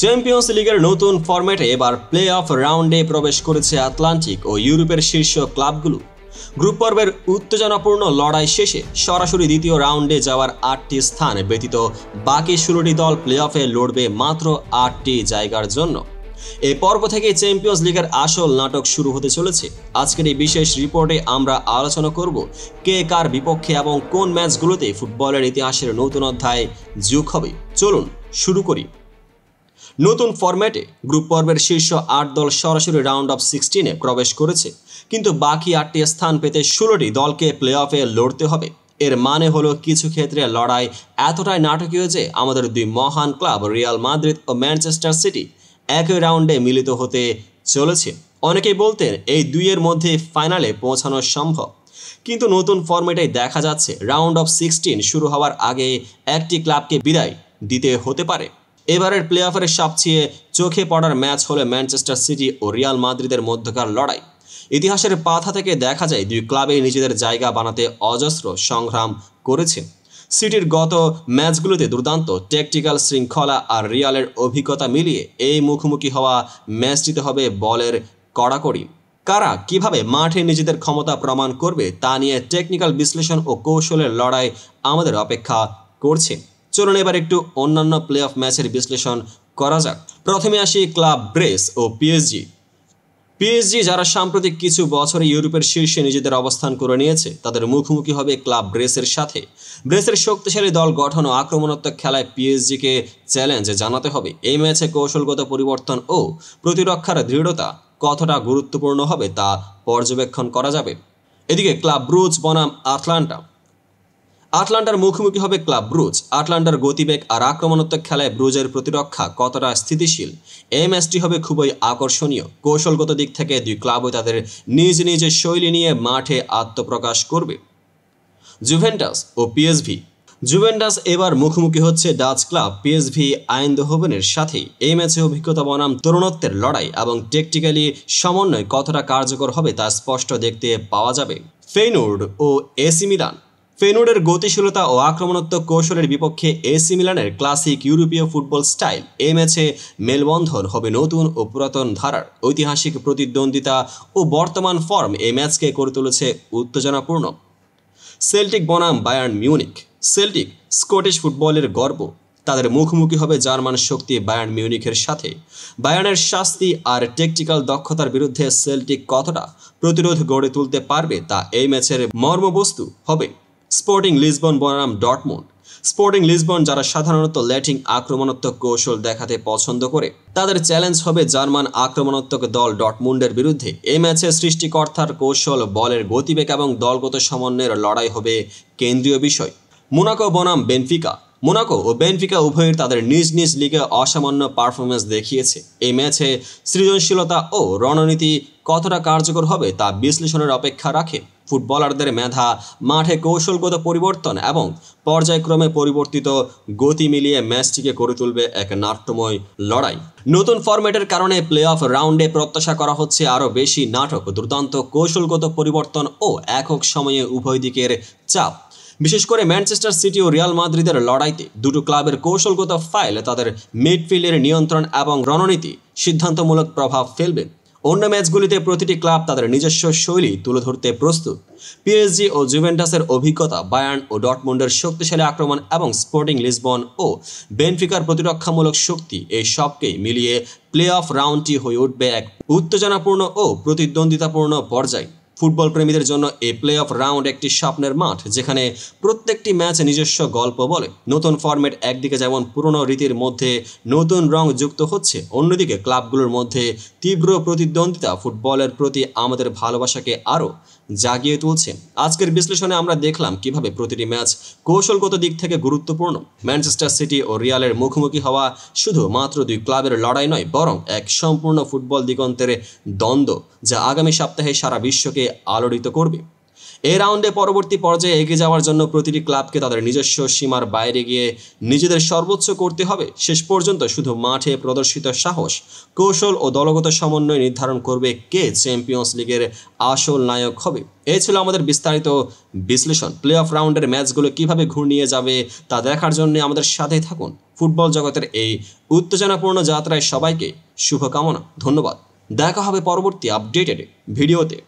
Champions লিগের নতুন ফরম্যাটে এবার প্লে অফ রাউন্ডে প্রবেশ করেছে আটলান্টিক ও ইউরোপের শীর্ষ ক্লাবগুলো। গ্রুপ পর্বের উত্তেজনাপূর্ণ লড়াই শেষে সরাসরি দ্বিতীয় রাউন্ডে যাওয়ার 8টি স্থান ব্যতীত বাকি 16টি দল প্লে অফে লড়বে মাত্র 8টি জায়গার জন্য। এই পর্ব থেকে চ্যাম্পিয়ন্স লিগের আসল নাটক শুরু হতে চলেছে। আজকের এই বিশেষ রিপোর্টে আমরা আলোচনা করব কে কার বিপক্ষে এবং কোন ম্যাচগুলোতে ফুটবলের ইতিহাসের নতুন অধ্যায় যোগ হবে। চলুন শুরু করি। নতুন ফরম্যাটে গ্রুপ পর্বের শীর্ষ 8 দল সরাসরি রাউন্ড অফ 16-এ প্রবেশ করেছে, কিন্তু বাকি 8টি স্থান পেতে 16টি দলকে প্লে অফে লড়তে হবে। এর মানে হলো কিছু ক্ষেত্রে লড়াই এতটাই নাটকীয় যে আমাদের দুই মহান ক্লাব রিয়াল মাদ্রিদ ও ম্যানচেস্টার সিটি একই রাউন্ডে মিলিত হতে চলেছে। অনেকেই বলতেন এই দুইয়ের মধ্যে ফাইনালে পৌঁছানো সম্ভব, কিন্তু নতুন ফরম্যাটে দেখা যাচ্ছে রাউন্ড অফ 16 শুরু হওয়ার আগে একটি ক্লাবকে বিদায় দিতে হতে পারে। এবারের প্লে অফের সবচেয়ে চোখে পড়ার ম্যাচ হলো ম্যানচেস্টার সিটি ও রিয়াল মাদ্রিদের মধ্যকার লড়াই। ইতিহাসের পাতা থেকে দেখা যায় দুই ক্লাবেই নিজেদের জায়গা বানাতে অজস্র সংগ্রাম করেছে। সিটির গত ম্যাচগুলোতে দুর্দান্ত ট্যাকটিক্যাল শৃঙ্খলা আর রিয়ালের অভিজ্ঞতা মিলিয়ে এই মুখোমুখি হওয়া ম্যাচটিতে হবে বলের কড়াকড়ি। কারা কিভাবে মাঠে নিজেদের ক্ষমতা প্রমাণ করবে তা নিয়ে টেকনিক্যাল বিশ্লেষণ ও কৌশলের লড়াই আমাদের অপেক্ষা করছে। চলুন এবার একটু অন্যান্য প্লে অফ ম্যাচের বিশ্লেষণ করা যাক। প্রথমে আসি ক্লাব ব্রেস ও পিএসজি যারা সাম্প্রতিক কিছু বছরে ইউরোপের শীর্ষে নিজেদের অবস্থান করে নিয়েছে, তাদের মুখোমুখি হবে ক্লাব ব্রেসের সাথে। ব্রেসের শক্তিশালী দল গঠন ও আক্রমণাত্মক খেলায় পিএসজিকে চ্যালেঞ্জ জানাতে হবে। এই ম্যাচে কৌশলগত পরিবর্তন ও প্রতিরক্ষার দৃঢ়তা কতটা গুরুত্বপূর্ণ হবে তা পর্যবেক্ষণ করা যাবে। এদিকে ক্লাব ব্রুজ বনাম আটলান্টার মুখোমুখি হবে ক্লাব ব্রুজ। আটলান্টার গতিবেগ আর আক্রমণাত্মক খেলায় ব্রুজের প্রতিরক্ষা কতটা স্থিতিশীল, এই ম্যাচটি হবে খুবই আকর্ষণীয়। কৌশলগত দিক থেকে দুই ক্লাবই তাদের নিজ নিজ শৈলী নিয়ে মাঠে আত্মপ্রকাশ করবে। জুভেন্টাস ও পিএসভি জুভেন্টাস এবার মুখোমুখি হচ্ছে ডাচ ক্লাব পিএসভি আইনদোহোভেনের সাথে। এই ম্যাচে অভিজ্ঞতা বনাম তরুণত্বের লড়াই এবং টেকটিক্যালি সমন্বয় কতটা কার্যকর হবে তা স্পষ্ট দেখতে পাওয়া যাবে। ফেইনোর্ড ও এসি মিলান ফেইনোর্ডের গতিশীলতা ও আক্রমণাত্মক কৌশলের বিপক্ষে এসি মিলানের ক্লাসিক ইউরোপীয় ফুটবল স্টাইল। এই ম্যাচে মেলবন্ধন হবে নতুন ও পুরাতন ধারার। ঐতিহাসিক প্রতিদ্বন্দ্বিতা ও বর্তমান ফর্ম এই ম্যাচকে করে তুলেছে উত্তেজনাপূর্ণ। সেল্টিক বনাম বায়ার্ন মিউনিখ সেল্টিক স্কটিশ ফুটবলের গর্ব, তাদের মুখোমুখি হবে জার্মান শক্তি বায়ার্ন মিউনিখের সাথে। বায়ার্নের শাস্তি আর টেকটিক্যাল দক্ষতার বিরুদ্ধে সেল্টিক কতটা প্রতিরোধ গড়ে তুলতে পারবে তা এই ম্যাচের মর্মবস্তু হবে। স্পোর্টিং লিসবন বনাম ডর্টমুন্ড স্পোর্টিং লিসবন যারা সাধারণত ল্যাটিং আক্রমণাত্মক কৌশল দেখাতে পছন্দ করে, তাদের চ্যালেঞ্জ হবে জার্মান আক্রমণাত্মক দল ডর্টমুন্ডের বিরুদ্ধে। এই ম্যাচে সৃষ্টিকর্তার কৌশল, বলের গতিবেগ এবং দলগত সমন্বয়ের লড়াই হবে কেন্দ্রীয় বিষয়। মোনাকো বনাম বেনফিকা মোনাকো ও বেনফিকা উভয়ের তাদের নিজ নিজ লিগে অসামান্য পারফরমেন্স দেখিয়েছে। এই ম্যাচে সৃজনশীলতা ও রণনীতি কতটা কার্যকর হবে তা বিশ্লেষণের অপেক্ষা রাখে। ফুটবলারদের মেধা, মাঠে কৌশলগত পরিবর্তন এবং পর্যায়ক্রমে পরিবর্তিত গতি মিলিয়ে ম্যাচটিকে করে তুলবে এক নাট্যময় লড়াই। নতুন ফরম্যাটের কারণে প্লে অফ রাউন্ডে প্রত্যাশা করা হচ্ছে আরও বেশি নাটক, দুর্দান্ত কৌশলগত পরিবর্তন ও একক সময়ে উভয় দিকের চাপ। বিশেষ করে ম্যানচেস্টার সিটি ও রিয়াল মাদ্রিদের লড়াইতে দুটো ক্লাবের কৌশলগত ফাইল তাদের মিডফিল্ডের নিয়ন্ত্রণ এবং রণনীতি সিদ্ধান্তমূলক প্রভাব ফেলবে। অন্য ম্যাচগুলিতে প্রতিটি ক্লাব তাদের নিজস্ব শৈলী তুলে ধরতে প্রস্তুত। পিএসজি ও জুভেন্টাসের অভিজ্ঞতা, বায়ার্ন ও ডর্টমুন্ডের শক্তিশালী আক্রমণ এবং স্পোর্টিং লিসবন ও বেনফিকার প্রতিরক্ষামূলক শক্তি, এই সবকেই মিলিয়ে প্লে অফ রাউন্ডটি হয়ে উঠবে এক উত্তেজনাপূর্ণ ও প্রতিদ্বন্দ্বিতাপূর্ণ পর্যায়। ফুটবল প্রেমীদের জন্য এই প্লে অফ রাউন্ড একটি স্বপ্নের মাঠ, যেখানে প্রত্যেকটি ম্যাচ নিজস্ব গল্প বলে। নতুন ফরম্যাট একদিকে যেমন পুরনো রীতির মধ্যে নতুন রং যুক্ত হচ্ছে, অন্যদিকে ক্লাবগুলোর মধ্যে তীব্র প্রতিদ্বন্দ্বিতা ফুটবলের প্রতি আমাদের ভালোবাসাকে আরও জাগিয়ে তুলছে। আজকের বিশ্লেষণে আমরা দেখলাম কিভাবে প্রতিটি ম্যাচ কৌশলগত দিক থেকে গুরুত্বপূর্ণ। ম্যানচেস্টার সিটি ও রিয়ালের মুখোমুখি হওয়া শুধু মাত্র দুই ক্লাবের লড়াই নয়, বরং এক সম্পূর্ণ ফুটবল দিগন্তের দ্বন্দ্ব, যা আগামী সপ্তাহে সারা বিশ্বকে আলোড়িত করবে। এই রাউন্ডে পরবর্তী পর্যায়ে এগিয়ে যাওয়ার জন্য প্রতিটি ক্লাবকে তাদের নিজস্ব সীমার বাইরে গিয়ে নিজেদের সর্বোচ্চ করতে হবে। শেষ পর্যন্ত শুধু মাঠে প্রদর্শিত সাহস, কৌশল ও দলগত সমন্বয় নির্ধারণ করবে কে চ্যাম্পিয়ন্স লিগের আসল নায়ক হবে। এই ছিল আমাদের বিস্তারিত বিশ্লেষণ। প্লে অফ রাউন্ডের ম্যাচগুলো কিভাবে ঘুরিয়ে যাবে তা দেখার জন্য আমাদের সাথেই থাকুন। ফুটবল জগতের এই উত্তেজনাপূর্ণ যাত্রায় সবাইকে শুভকামনা। ধন্যবাদ। দেখা হবে পরবর্তী আপডেটেড ভিডিওতে।